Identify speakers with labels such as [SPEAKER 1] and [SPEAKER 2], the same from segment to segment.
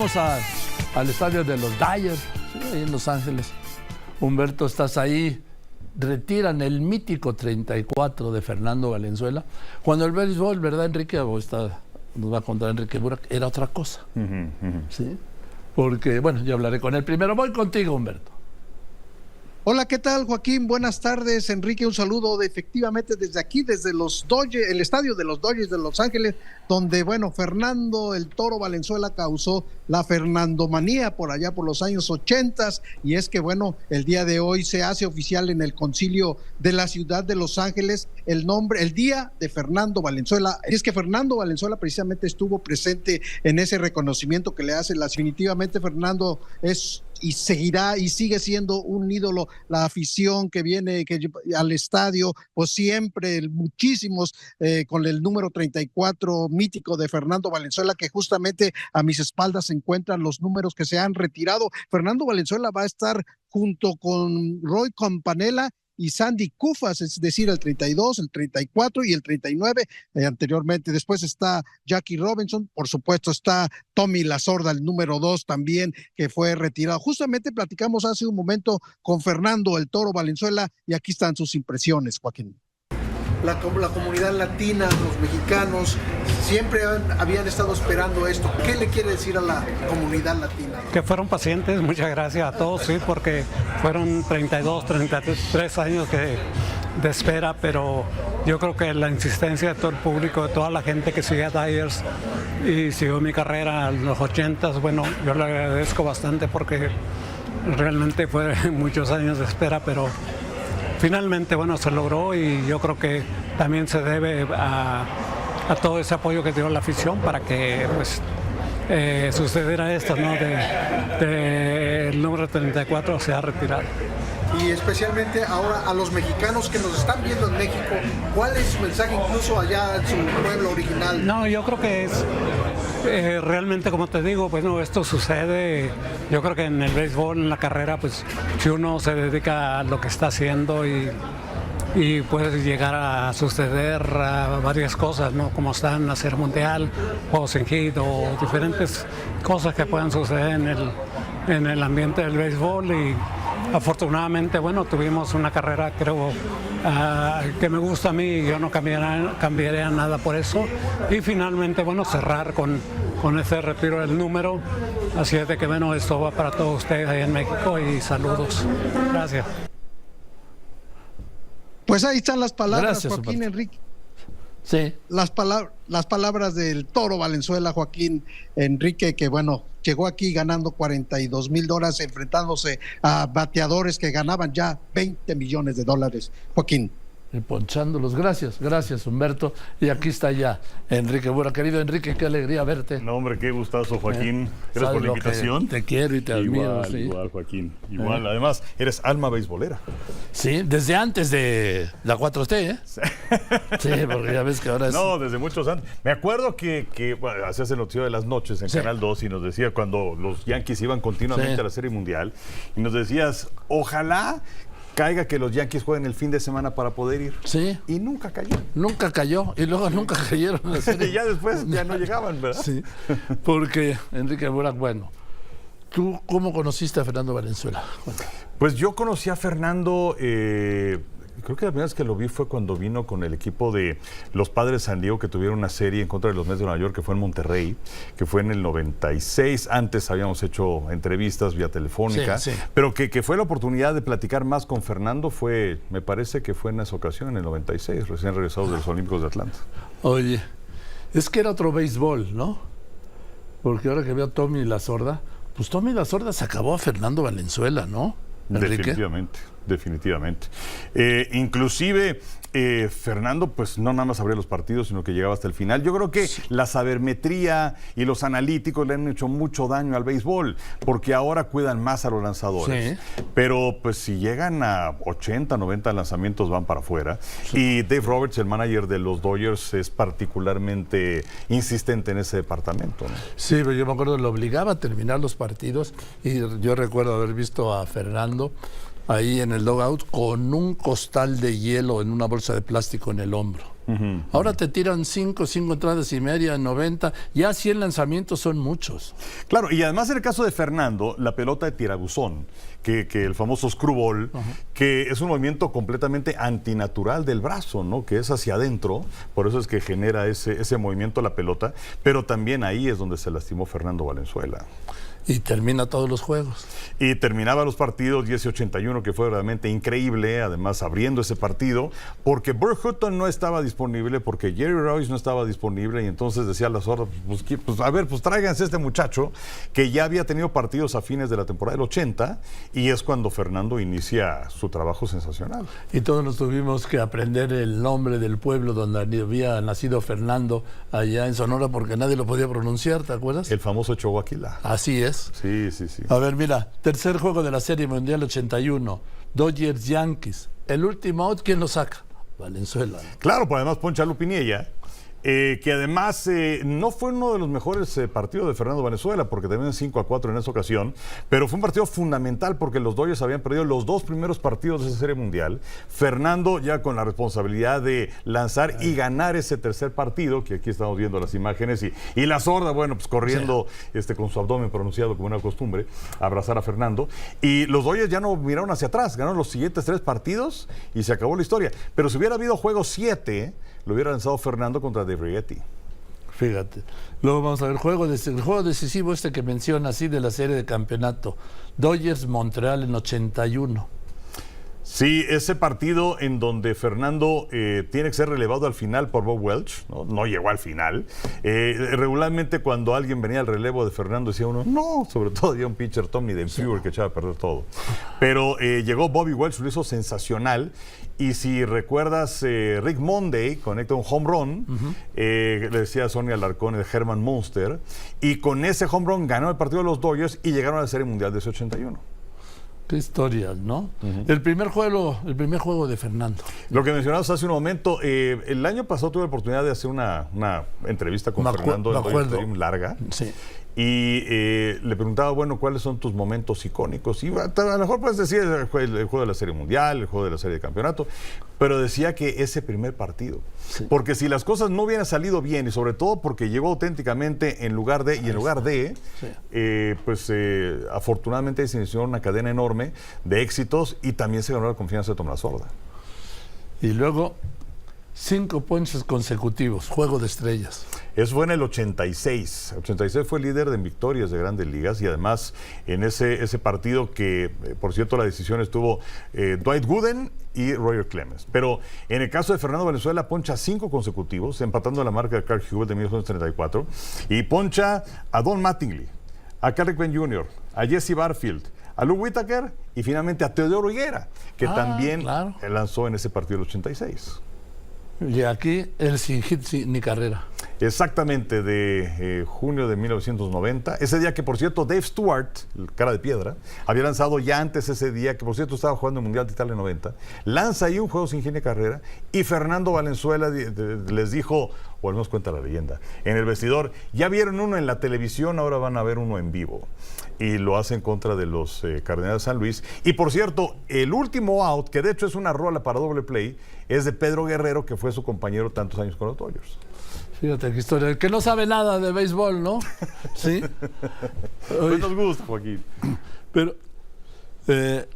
[SPEAKER 1] Vamos al estadio de los Dodgers, sí, ahí en Los Ángeles. Humberto, estás ahí. Retiran el mítico 34 de Fernando Valenzuela. Cuando el béisbol, ¿verdad, Enrique? Nos va a contar Enrique Burak, era otra cosa. ¿Sí? Porque, bueno, yo hablaré con él primero. Voy contigo, Humberto.
[SPEAKER 2] Hola, ¿qué tal, Joaquín? Buenas tardes, Enrique. Un saludo efectivamente desde aquí, desde los Dodgers, el estadio de los Dodgers de Los Ángeles, donde, bueno, Fernando el Toro Valenzuela causó la Fernandomanía por allá por los años 80, y es que, bueno, el día de hoy se hace oficial en el concilio de la ciudad de Los Ángeles el día de Fernando Valenzuela. Y es que Fernando Valenzuela precisamente estuvo presente en ese reconocimiento que le hace. Definitivamente Fernando es y seguirá y sigue siendo un ídolo. La afición que viene al estadio, pues siempre muchísimos con el número 34 mítico de Fernando Valenzuela, que justamente a mis espaldas se encuentran los números que se han retirado. Fernando Valenzuela va a estar junto con Roy Campanella y Sandy Koufax, es decir, el 32, el 34 y el 39 anteriormente. Después está Jackie Robinson, por supuesto está Tommy Lasorda, el número 2 también, que fue retirado. Justamente platicamos hace un momento con Fernando el Toro Valenzuela y aquí están sus impresiones, Joaquín. La comunidad latina, los mexicanos, siempre habían estado esperando esto. ¿Qué le quiere decir a la comunidad latina?
[SPEAKER 3] Que fueron pacientes, muchas gracias a todos, sí, porque fueron 32, 33 años de espera, pero yo creo que la insistencia de todo el público, de toda la gente que sigue a Dodgers y siguió mi carrera en los 80s, bueno, yo le agradezco bastante porque realmente fue muchos años de espera, pero finalmente, bueno, se logró y yo creo que también se debe a todo ese apoyo que dio la afición para que pues sucediera esto, ¿no? El número 34 se ha retirado.
[SPEAKER 2] Y especialmente ahora a los mexicanos que nos están viendo en México, ¿cuál es su mensaje incluso allá en su pueblo original?
[SPEAKER 3] No, yo creo que es realmente, como te digo, bueno, esto sucede, yo creo que en el béisbol, en la carrera, pues si uno se dedica a lo que está haciendo y puede llegar a suceder a varias cosas, ¿no? Como está en la Serie Mundial, juegos en hit o diferentes cosas que puedan suceder en el ambiente del béisbol. Y afortunadamente, bueno, tuvimos una carrera, creo, que me gusta a mí, yo no cambiaría nada por eso. Y finalmente, bueno, cerrar con ese retiro del número. Así es de que, bueno, esto va para todos ustedes ahí en México y saludos. Gracias.
[SPEAKER 2] Pues ahí están las palabras,
[SPEAKER 1] Gracias,
[SPEAKER 2] Joaquín, Enrique.
[SPEAKER 1] Sí.
[SPEAKER 2] Las palabras del Toro Valenzuela, Joaquín, Enrique, que bueno, llegó aquí ganando $42,000, enfrentándose a bateadores que ganaban ya $20 millones. Joaquín.
[SPEAKER 1] Y ponchándolos. Gracias, Humberto. Y aquí está ya Enrique Burak. Querido Enrique, qué alegría verte.
[SPEAKER 4] No, hombre, qué gustazo, Joaquín. Gracias por la invitación.
[SPEAKER 1] Te quiero y te admiro.
[SPEAKER 4] Igual,
[SPEAKER 1] ¿sí?
[SPEAKER 4] Igual, Joaquín. Igual. Además, eres alma beisbolera.
[SPEAKER 1] Sí, desde antes de la 4T, ¿eh? Sí, porque ya ves que ahora es...
[SPEAKER 4] No, desde muchos antes. Me acuerdo que bueno, hacías el noticiero de las noches en Canal 2 y nos decía cuando los Yankees iban continuamente a la Serie Mundial y nos decías, ojalá caiga que los Yankees jueguen el fin de semana para poder ir.
[SPEAKER 1] Sí.
[SPEAKER 4] Y nunca cayó.
[SPEAKER 1] Nunca cayó. Y luego nunca cayeron.
[SPEAKER 4] Y ya después ya no llegaban, ¿verdad?
[SPEAKER 1] Sí. Porque, Enrique Burak, bueno, ¿tú cómo conociste a Fernando Valenzuela?
[SPEAKER 4] Pues yo conocí a Fernando... creo que la primera vez que lo vi fue cuando vino con el equipo de los Padres de San Diego, que tuvieron una serie en contra de los Mets de Nueva York, que fue en Monterrey, que fue en el 96. Antes habíamos hecho entrevistas vía telefónica,
[SPEAKER 1] sí.
[SPEAKER 4] Pero que fue la oportunidad de platicar más con Fernando, me parece que fue en esa ocasión, en el 96, recién regresado de los Olímpicos de Atlanta. Oye,
[SPEAKER 1] es que era otro béisbol, ¿no? Porque ahora que veo a Tommy Lasorda, pues Tommy Lasorda se acabó a Fernando Valenzuela, ¿no, Enrique?
[SPEAKER 4] Definitivamente. Inclusive Fernando pues no nada más abría los partidos, sino que llegaba hasta el final. Yo creo que la sabermetría y los analíticos le han hecho mucho daño al béisbol, porque ahora cuidan más a los lanzadores. Sí. Pero pues si llegan a 80, 90 lanzamientos van para afuera. Sí. Y Dave Roberts, el manager de los Dodgers, es particularmente insistente en ese departamento, ¿no?
[SPEAKER 1] Sí, pero yo me acuerdo, lo obligaba a terminar los partidos y yo recuerdo haber visto a Fernando ahí en el dugout con un costal de hielo en una bolsa de plástico en el hombro. Ahora te tiran 5 entradas y media, 90. Ya 100 lanzamientos son muchos.
[SPEAKER 4] Claro, y además en el caso de Fernando, la pelota de tirabuzón, que el famoso screwball, que es un movimiento completamente antinatural del brazo, ¿no? Que es hacia adentro, por eso es que genera ese movimiento la pelota, pero también ahí es donde se lastimó Fernando Valenzuela.
[SPEAKER 1] Y termina todos los juegos.
[SPEAKER 4] Y terminaba los partidos 10-81, que fue realmente increíble, además abriendo ese partido, porque Burt Hutton no estaba disponible, porque Jerry Royce no estaba disponible, y entonces decía la sorda, pues tráiganse a este muchacho, que ya había tenido partidos a fines de la temporada del 80, y es cuando Fernando inicia su trabajo sensacional.
[SPEAKER 1] Y todos nos tuvimos que aprender el nombre del pueblo donde había nacido Fernando, allá en Sonora, porque nadie lo podía pronunciar, ¿te acuerdas?
[SPEAKER 4] El famoso Choaquila.
[SPEAKER 1] Así es.
[SPEAKER 4] Sí.
[SPEAKER 1] A ver, mira, tercer juego de la Serie Mundial 81, Dodgers-Yankees. El último out, ¿quién lo saca? Valenzuela.
[SPEAKER 4] Claro, pues además Poncha Lupiniella, que además no fue uno de los mejores partidos de Fernando Valenzuela, porque también 5-4 en esa ocasión, pero fue un partido fundamental porque los Dodgers habían perdido los 2 primeros partidos de esa Serie Mundial. Fernando ya con la responsabilidad de lanzar y ganar ese tercer partido, que aquí estamos viendo las imágenes, y la sorda, bueno, pues corriendo con su abdomen pronunciado como una costumbre, a abrazar a Fernando. Y los Dodgers ya no miraron hacia atrás, ganaron los siguientes 3 partidos y se acabó la historia. Pero si hubiera habido juego 7, lo hubiera lanzado Fernando contra De Brietti.
[SPEAKER 1] Fíjate. Luego vamos a ver el juego decisivo que menciona así de la serie de campeonato. Dodgers-Montreal en 81.
[SPEAKER 4] Sí, ese partido en donde Fernando tiene que ser relevado al final por Bob Welch, no llegó al final. Regularmente cuando alguien venía al relevo de Fernando decía uno, no, sobre todo había un pitcher Tommy DeFewer que echaba a perder todo. Pero llegó Bobby Welch, lo hizo sensacional. Y si recuerdas, Rick Monday conecta un home run, le decía a Sonia Alarcón, el Herman Munster, y con ese home run ganó el partido de los Dodgers y llegaron a la Serie Mundial de ese 81.
[SPEAKER 1] Qué historias, ¿no? El primer juego de Fernando.
[SPEAKER 4] Lo que mencionabas hace un momento, el año pasado tuve la oportunidad de hacer una entrevista con Fernando en Dodger Stadium larga.
[SPEAKER 1] Sí.
[SPEAKER 4] Y le preguntaba, bueno, ¿cuáles son tus momentos icónicos? Y a lo mejor puedes decir el juego de la Serie Mundial, el juego de la Serie de Campeonato, pero decía que ese primer partido. Sí. Porque si las cosas no hubieran salido bien, y sobre todo porque llegó auténticamente en lugar de, afortunadamente se inició una cadena enorme de éxitos y también se ganó la confianza de Tom La Sorda.
[SPEAKER 1] Y luego 5 ponches consecutivos, juego de estrellas.
[SPEAKER 4] Eso fue en el 86. 86 fue líder de victorias de Grandes Ligas y además en ese partido que, por cierto, la decisión estuvo Dwight Gooden y Roger Clemens. Pero en el caso de Fernando Valenzuela, poncha 5 consecutivos, empatando la marca de Clark Hubert de 1934, y poncha a Don Mattingly, a Carrick Ben Jr., a Jesse Barfield, a Lou Whitaker y finalmente a Teodoro Higuera, que también lanzó en ese partido del 86.
[SPEAKER 1] Y aquí el sin hit ni carrera.
[SPEAKER 4] Exactamente, de junio de 1990. Ese día que, por cierto, Dave Stewart, el cara de piedra, había lanzado ya antes ese día, que por cierto estaba jugando el Mundial de Italia 90. Lanza ahí un juego sin hit ni carrera y Fernando Valenzuela les dijo, o al menos cuenta la leyenda, en el vestidor, ya vieron uno en la televisión, ahora van a ver uno en vivo. Y lo hace en contra de los Cardenales de San Luis. Y por cierto, el último out, que de hecho es una rola para doble play, es de Pedro Guerrero, que fue su compañero tantos años con los Dodgers.
[SPEAKER 1] Fíjate qué historia. El que no sabe nada de béisbol, ¿no? Sí.
[SPEAKER 4] Pues nos gusta, Joaquín.
[SPEAKER 1] Pero,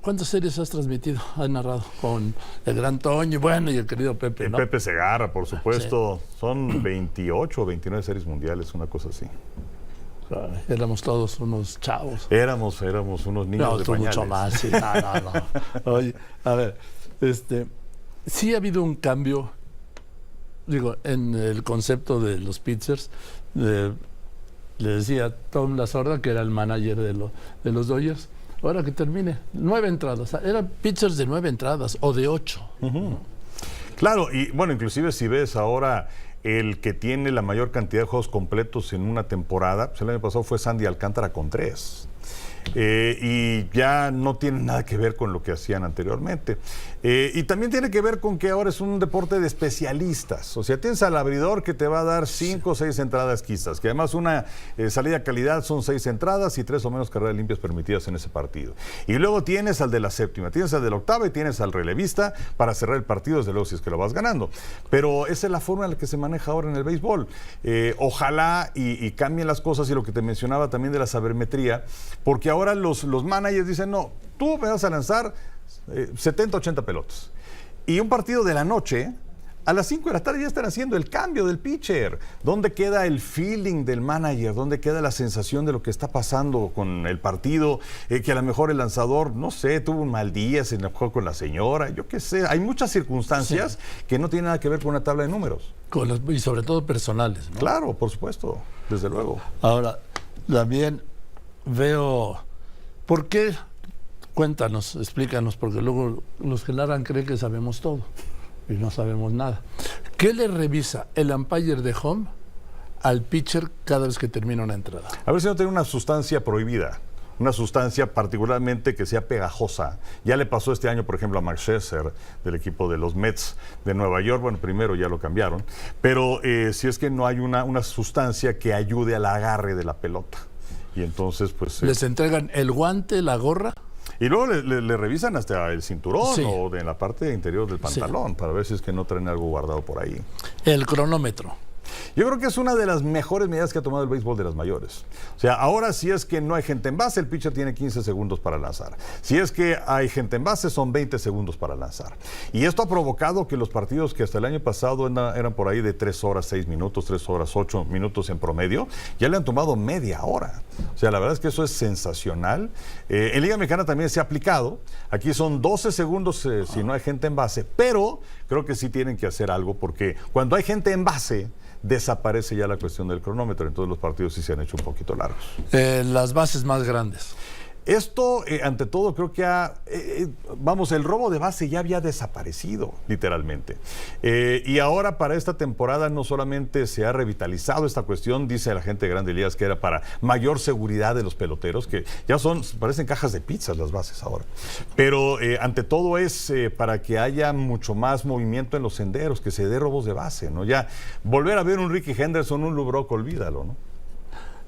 [SPEAKER 1] ¿cuántas series has transmitido? Has narrado con el gran Toño, bueno, y el querido Pepe, ¿no?
[SPEAKER 4] Pepe Segarra, por supuesto.
[SPEAKER 1] Sí.
[SPEAKER 4] Son 28 o 29 series mundiales, una cosa así.
[SPEAKER 1] Éramos todos unos chavos.
[SPEAKER 4] Éramos unos niños de pañales.
[SPEAKER 1] Mucho más, sí. No. Oye, a ver, sí ha habido un cambio, digo, en el concepto de los pitchers. Le decía Tom La Sorda, que era el manager de los Dodgers, ahora que termine, 9 entradas. Eran pitchers de 9 entradas o de 8.
[SPEAKER 4] Claro, y bueno, inclusive si ves ahora el que tiene la mayor cantidad de juegos completos en una temporada, pues el año pasado fue Sandy Alcántara con 3. y ya no tiene nada que ver con lo que hacían anteriormente. Y también tiene que ver con que ahora es un deporte de especialistas. O sea, tienes al abridor que te va a dar 5 o 6 entradas quizás, que además una salida de calidad son 6 entradas y 3 o menos carreras limpias permitidas en ese partido. Y luego tienes al de la séptima, tienes al de la octava y tienes al relevista para cerrar el partido, desde luego si es que lo vas ganando. Pero esa es la forma en la que se maneja ahora en el béisbol. Ojalá y cambien las cosas, y lo que te mencionaba también de la sabermetría, porque ahora los managers dicen, no, tú me vas a lanzar 70, 80 pelotas. Y un partido de la noche, a las 5 de la tarde ya están haciendo el cambio del pitcher. ¿Dónde queda el feeling del manager? ¿Dónde queda la sensación de lo que está pasando con el partido? Que a lo mejor el lanzador, no sé, tuvo un mal día, se enojó con la señora, yo qué sé. Hay muchas circunstancias que no tienen nada que ver con una tabla de números.
[SPEAKER 1] Y sobre todo personales, ¿no?
[SPEAKER 4] Claro, por supuesto, desde luego.
[SPEAKER 1] Ahora, también veo, ¿por qué? Cuéntanos, explícanos, porque luego los que narran creen que sabemos todo y no sabemos nada. ¿Qué le revisa el umpire de home al pitcher cada vez que termina una entrada?
[SPEAKER 4] A ver si no tiene una sustancia prohibida, una sustancia particularmente que sea pegajosa. Ya le pasó este año, por ejemplo, a Max Scherzer del equipo de los Mets de Nueva York. Bueno, primero ya lo cambiaron, pero si es que no hay una sustancia que ayude al agarre de la pelota. Y entonces, pues...
[SPEAKER 1] ¿Les entregan el guante, la gorra?
[SPEAKER 4] Y luego le revisan hasta el cinturón,
[SPEAKER 1] sí,
[SPEAKER 4] o en la parte interior del pantalón, sí, para ver si es que no traen algo guardado por ahí.
[SPEAKER 1] El cronómetro.
[SPEAKER 4] Yo creo que es una de las mejores medidas que ha tomado el béisbol de las mayores. O sea, ahora si es que no hay gente en base, el pitcher tiene 15 segundos para lanzar. Si es que hay gente en base, son 20 segundos para lanzar. Y esto ha provocado que los partidos que hasta el año pasado eran por ahí de 3 horas 6 minutos, 3 horas 8 minutos en promedio, ya le han tomado media hora. O sea, la verdad es que eso es sensacional. En Liga Mexicana también se ha aplicado. Aquí son 12 segundos si no hay gente en base, pero creo que sí tienen que hacer algo, porque cuando hay gente en base, desaparece ya la cuestión del cronómetro. Entonces los partidos sí se han hecho un poquito largos.
[SPEAKER 1] Las bases más grandes.
[SPEAKER 4] Esto, ante todo, creo que el robo de base ya había desaparecido, literalmente. Y ahora para esta temporada no solamente se ha revitalizado esta cuestión, dice la gente de Grandes Ligas que era para mayor seguridad de los peloteros, que ya parecen cajas de pizzas las bases ahora. Pero ante todo es para que haya mucho más movimiento en los senderos, que se dé robos de base, ¿no? Ya volver a ver un Ricky Henderson, un Lou Brock, olvídalo, ¿no?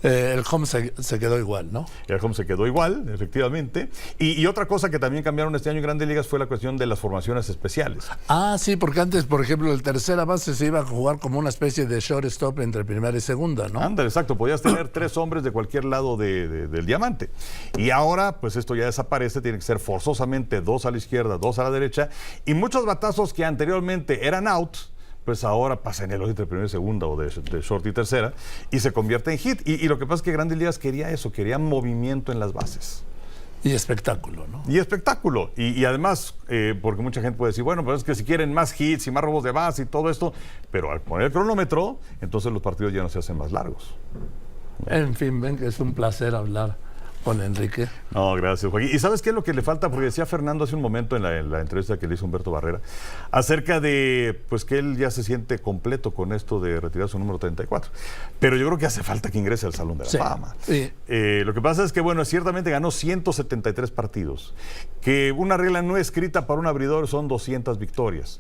[SPEAKER 1] El home se quedó igual, ¿no?
[SPEAKER 4] El home se quedó igual, efectivamente. Y otra cosa que también cambiaron este año en Grandes Ligas fue la cuestión de las formaciones especiales.
[SPEAKER 1] Ah, sí, porque antes, por ejemplo, el tercera base se iba a jugar como una especie de shortstop entre primera y segunda, ¿no?
[SPEAKER 4] Ándale, exacto. Podías tener 3 hombres de cualquier lado del diamante. Y ahora, pues esto ya desaparece. Tiene que ser forzosamente 2 a la izquierda, 2 a la derecha. Y muchos batazos que anteriormente eran out, pues ahora pasa en el entre primera y segunda, o de short y tercera, y se convierte en hit. Y lo que pasa es que Grandes Ligas quería eso, quería movimiento en las bases.
[SPEAKER 1] Y espectáculo, ¿no?
[SPEAKER 4] Y espectáculo. Y además, porque mucha gente puede decir, bueno, pues es que si quieren más hits y más robos de base y todo esto, pero al poner el cronómetro, entonces los partidos ya no se hacen más largos.
[SPEAKER 1] En fin, ven que es un placer hablar con Enrique.
[SPEAKER 4] No, gracias, Joaquín. ¿Y sabes qué es lo que le falta? Porque decía Fernando hace un momento en la entrevista que le hizo Humberto Barrera, acerca de pues que él ya se siente completo con esto de retirar su número 34. Pero yo creo que hace falta que ingrese al Salón de la Fama.
[SPEAKER 1] Sí.
[SPEAKER 4] Lo que pasa es que, bueno, ciertamente ganó 173 partidos. Que una regla no escrita para un abridor son 200 victorias.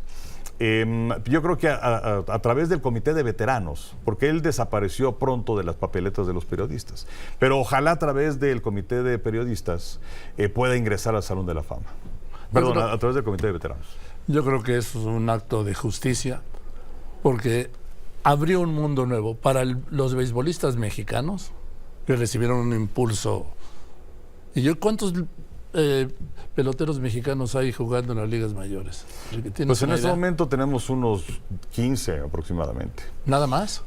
[SPEAKER 4] Yo creo que a través del comité de veteranos, porque él desapareció pronto de las papeletas de los periodistas, pero ojalá a través del comité de periodistas pueda ingresar al Salón de la Fama. Perdón, a través del comité de veteranos.
[SPEAKER 1] Yo creo que eso es un acto de justicia, porque abrió un mundo nuevo para los beisbolistas mexicanos, que recibieron un impulso. ¿Y cuántos peloteros mexicanos hay jugando en las ligas mayores?
[SPEAKER 4] Pues en este momento tenemos unos 15 aproximadamente.
[SPEAKER 1] ¿Nada más?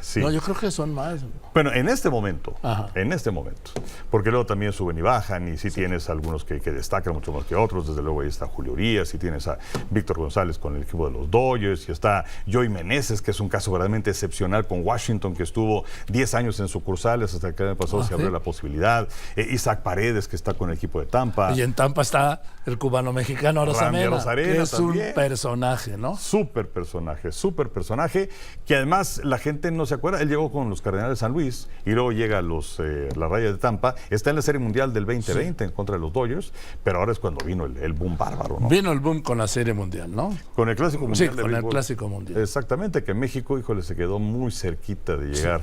[SPEAKER 4] Sí.
[SPEAKER 1] No, yo creo que son más.
[SPEAKER 4] Bueno, en este momento,
[SPEAKER 1] Ajá.
[SPEAKER 4] En este momento, porque luego también suben y bajan, y sí tienes algunos que destacan mucho más que otros. Desde luego ahí está Julio Urias, y tienes a Víctor González con el equipo de los Dodgers, y está Joey Meneses, que es un caso verdaderamente excepcional con Washington, que estuvo 10 años en sucursales hasta que el año pasado se abrió la posibilidad. Isaac Paredes, que está con el equipo de Tampa.
[SPEAKER 1] Y en Tampa está el cubano-mexicano Arozarena, que es
[SPEAKER 4] también
[SPEAKER 1] un personaje, ¿no?
[SPEAKER 4] Súper personaje, que además la gente no se acuerda. Él llegó con los Cardenales de San Luis y luego llega a la Raya de Tampa. Está en la Serie Mundial del 2020 en contra de los Dodgers, pero ahora es cuando vino el boom bárbaro, ¿no?
[SPEAKER 1] Vino el boom con la Serie Mundial, ¿no?
[SPEAKER 4] Con el Clásico Mundial.
[SPEAKER 1] Sí, con el Clásico Mundial.
[SPEAKER 4] Exactamente, que México, híjole, se quedó muy cerquita de llegar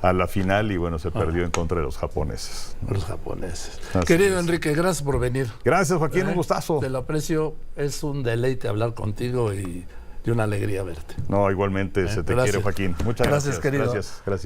[SPEAKER 4] a la final y bueno, se perdió en contra de los japoneses.
[SPEAKER 1] Los japoneses.
[SPEAKER 4] Así
[SPEAKER 1] Querido
[SPEAKER 4] es.
[SPEAKER 1] Enrique, gracias por venir.
[SPEAKER 4] Gracias, Joaquín, un gustazo.
[SPEAKER 1] Te lo aprecio, es un deleite hablar contigo y una alegría verte.
[SPEAKER 4] No, igualmente se te
[SPEAKER 1] Gracias.
[SPEAKER 4] quiere, Joaquín. Muchas gracias.
[SPEAKER 1] Gracias, querido.
[SPEAKER 4] Gracias.